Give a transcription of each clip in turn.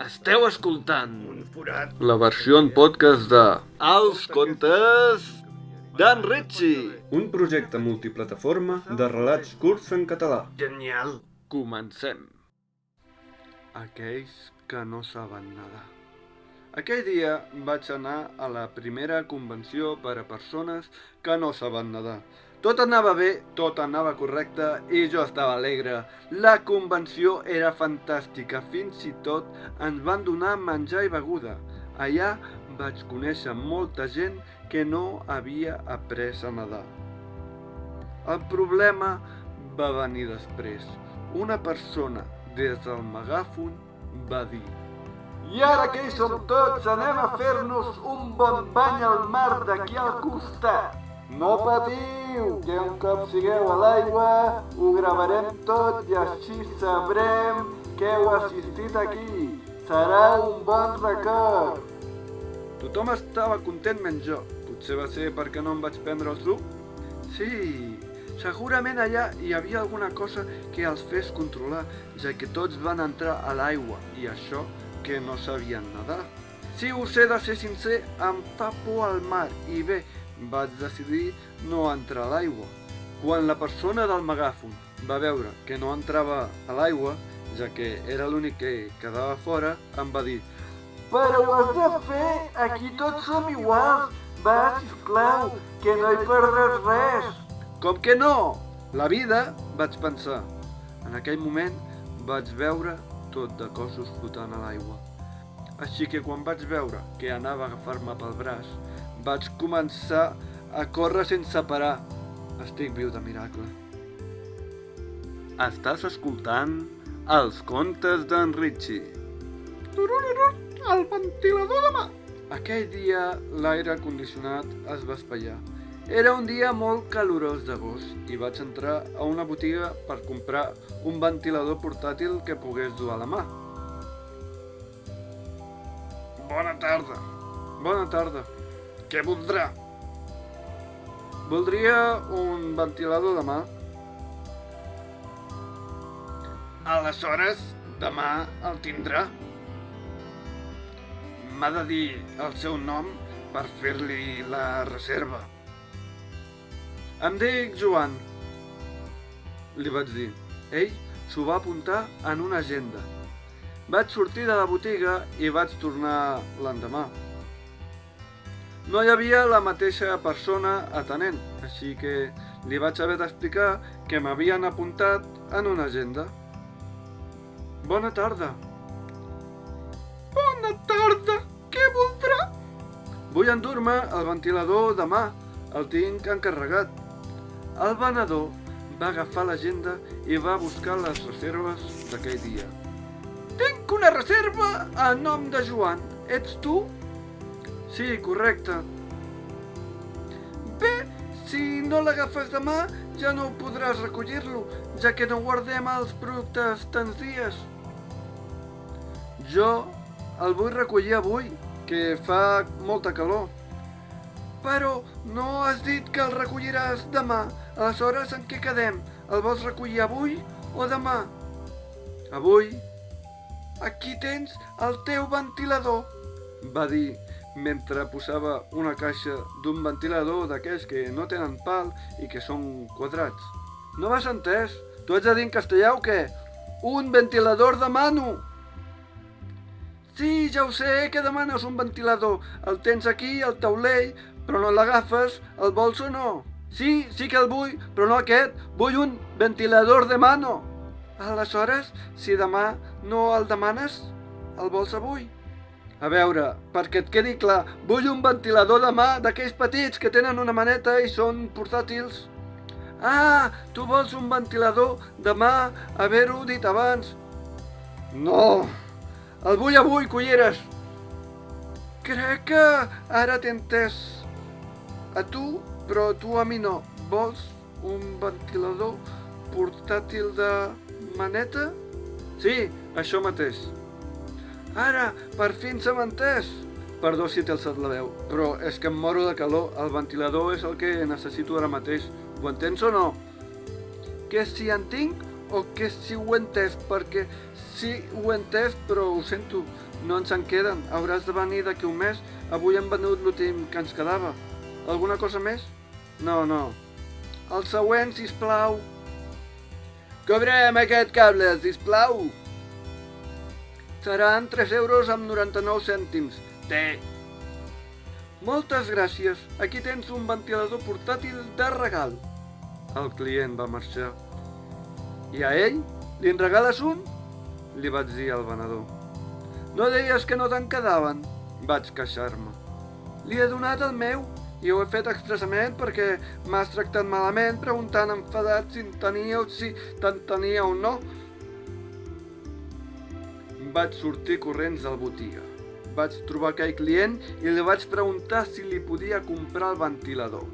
Esteu escoltant la versió en podcast de Els contes d'en Ritchie, un projecte multiplataforma de relats curts en català. Genial! Comencem. Aquells que no saben nedar. Aquell dia vaig anar a la primera convenció per a persones que no saben nedar. Tot anava bé, tot anava correcte i jo estava alegre. La convenció era fantàstica, fins i tot ens van donar menjar i beguda. Allà vaig conèixer molta gent que no havia après a nedar. El problema va venir després. Una persona des del megàfon va dir: I ara que hi som tots, anem a fer-nos un bon bany al mar d'aquí al costat. No patiu, que un cop sigueu a l'aigua ho gravarem tot i així sabrem que heu assistit aquí. Serà un bon record. Tothom estava content menys jo. Potser va ser perquè no em vaig prendre el suc? Sí, segurament allà hi havia alguna cosa que els fes controlar, ja que tots van entrar a l'aigua i això que no sabien nedar. Si us he de ser sincer, em fa por al mar i bé, vaig decidir no entrar a l'aigua. Quan la persona del megàfon va veure que no entrava a l'aigua, ja que era l'únic que quedava fora, em va dir: Però ho has de fer, aquí tots som iguals. Va, sisplau, que no hi perdràs res. Com que no? La vida, vaig pensar. En aquell moment vaig veure tot de cossos flotant a l'aigua. Així que quan vaig veure que anava a agafar-me pel braç, vaig començar a córrer sense parar. Estic viu de miracle. Estàs escoltant Els contes d'en Ritchie. El ventilador de mà. Aquell dia l'aire condicionat es va espaiar. Era un dia molt calorós d'agost i vaig entrar a una botiga per comprar un ventilador portàtil que pogués dur a la mà. Bona tarda. Bona tarda. Què voldrà? Voldria un ventilador de mà. Aleshores, demà el tindrà. M'ha de dir el seu nom per fer-li la reserva. Em dic Joan, li vaig dir. Ell s'ho va apuntar en una agenda. Vaig sortir de la botiga i vaig tornar l'endemà. No hi havia la mateixa persona atenent, així que li vaig haver d'explicar que m'havien apuntat en una agenda. Bona tarda. Bona tarda. Què voldrà? Vull endur-me el ventilador demà. El tinc encarregat. El venedor va agafar l'agenda i va buscar les reserves d'aquell dia. Tinc una reserva a nom de Joan. Ets tu? Sí, correcte. Bé, si no l'agafes demà, ja no podràs recollir-lo, ja que no guardem els productes tants dies. Jo el vull recollir avui, que fa molta calor. Però no has dit que el recolliràs demà. Aleshores, en què quedem? El vols recollir avui o demà? Avui. Aquí tens el teu ventilador, va dir mentre posava una caixa d'un ventilador d'aquells que no tenen pal i que són quadrats. No m'has entès? Tu ets a dir en castellà o què? Un ventilador demano! Sí, ja ho sé, que demanes un ventilador. El tens aquí, al taulell, però no l'agafes. El vols o no? Sí que el vull, però no aquest. Vull un ventilador de mano. Aleshores, si demà no el demanes, el vols avui? A veure, perquè et quedi clar, vull un ventilador de mà d'aquells petits que tenen una maneta i són portàtils. Ah, tu vols un ventilador de mà, haver-ho dit abans. No! El vull avui, culleres! Crec que ara t'he entès. A tu, però tu a mi no. Vols un ventilador portàtil de maneta? Sí, això mateix. Ara, per fi se m'ha entès. Perdó si t'he alçat la veu, però és que em moro de calor. El ventilador és el que necessito ara mateix. Ho entens o no? Que si en tinc o que si ho he entès, perquè sí ho he entès, però ho sento, no ens en queden. Hauràs de venir d'aquí un mes. Avui hem venut l'últim que ens quedava. Alguna cosa més? No. El següent, sisplau. Cobrem aquest cable, sisplau. Seran 3,99 €. Té. Moltes gràcies. Aquí tens un ventilador portàtil de regal. El client va marxar. I a ell? Li en regales un? Li vaig dir al venedor. No deies que no te'n quedaven? Vaig queixar-me. Li he donat el meu i ho he fet expressament perquè m'has tractat malament preguntant enfadat si te'n tenia o no. Vaig sortir corrents de la botiga. Vaig trobar aquell client i li vaig preguntar si li podia comprar el ventilador.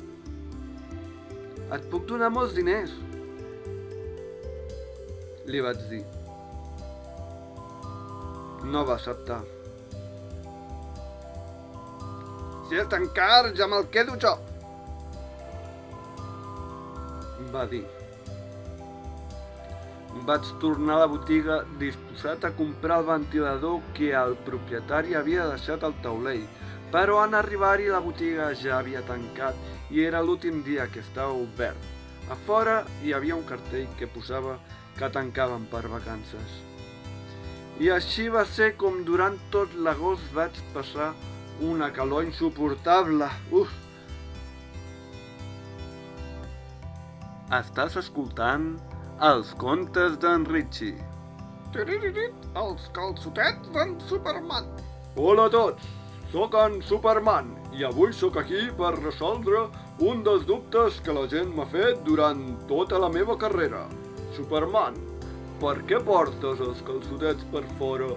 Et puc donar molts diners, li vaig dir. No va acceptar. Si és tan car, ja me'l quedo jo, va dir. Vaig tornar a la botiga disposat a comprar el ventilador que el propietari havia deixat al taulell, però en arribar-hi la botiga ja havia tancat i era l'últim dia que estava obert. A fora hi havia un cartell que posava que tancaven per vacances. I així va ser com durant tot l'agost vaig passar una calor insuportable. Estàs escoltant els contes d'en Richie. Els calçotets d'en Superman. Hola a tots, sóc en Superman i avui sóc aquí per resoldre un dels dubtes que la gent m'ha fet durant tota la meva carrera. Superman, per què portes els calçotets per fora?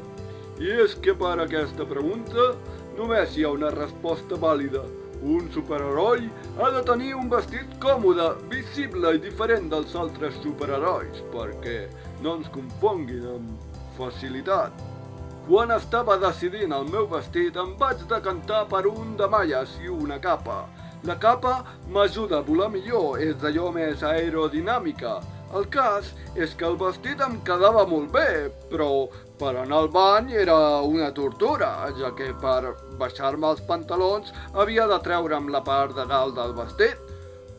I és que per aquesta pregunta només hi ha una resposta vàlida. Un superheroi ha de tenir un vestit còmode, visible i diferent dels altres superherois, perquè no ens confonguin amb facilitat. Quan estava decidint el meu vestit em vaig decantar per un de malles i una capa. La capa m'ajuda a volar millor, és d'allò més aerodinàmica. El cas és que el vestit em quedava molt bé, però per anar al bany era una tortura, ja que per baixar-me els pantalons havia de treure'm la part de dalt del vestit.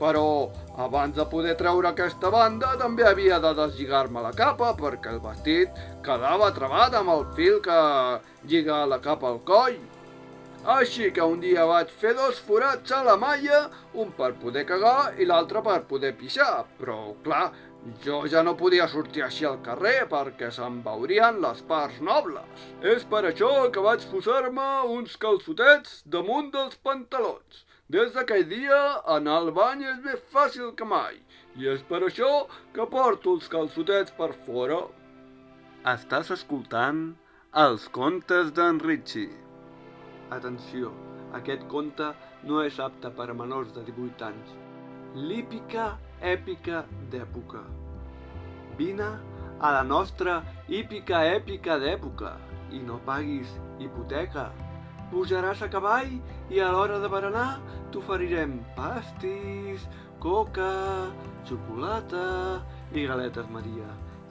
Però abans de poder treure aquesta banda també havia de deslligar-me la capa perquè el vestit quedava travat amb el fil que lliga la capa al coll. Així que un dia vaig fer 2 forats a la malla, un per poder cagar i l'altre per poder pixar, però clar, jo ja no podia sortir així al carrer perquè se'm veurien les parts nobles. És per això que vaig posar-me uns calçotets damunt dels pantalons. Des d'aquell dia, anar al bany és més fàcil que mai, i és per això que porto els calçotets per fora. Estàs escoltant els contes d'en Richie. Atenció, aquest conte no és apte per a menors de 18 anys. L'hípica èpica d'època. Vine a la nostra hípica èpica d'època i no paguis hipoteca. Pujaràs a cavall i a l'hora de berenar t'oferirem pastis, coca, xocolata i galetes Maria.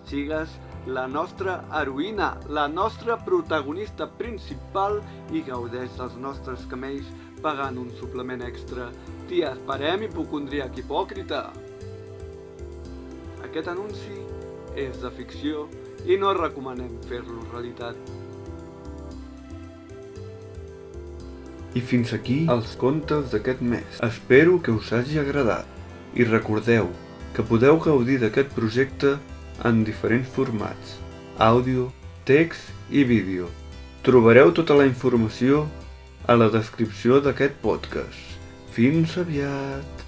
Sigues la nostra heroïna, la nostra protagonista principal i gaudeix dels nostres camells pagant un suplement extra. T'hi esperem, hipocondríac hipòcrita. Aquest anunci és de ficció i no recomanem fer-lo realitat. I fins aquí els contes d'aquest mes. Espero que us hagi agradat. I recordeu que podeu gaudir d'aquest projecte en diferents formats: àudio, text i vídeo. Trobareu tota la informació a la descripció d'aquest podcast. Fins aviat!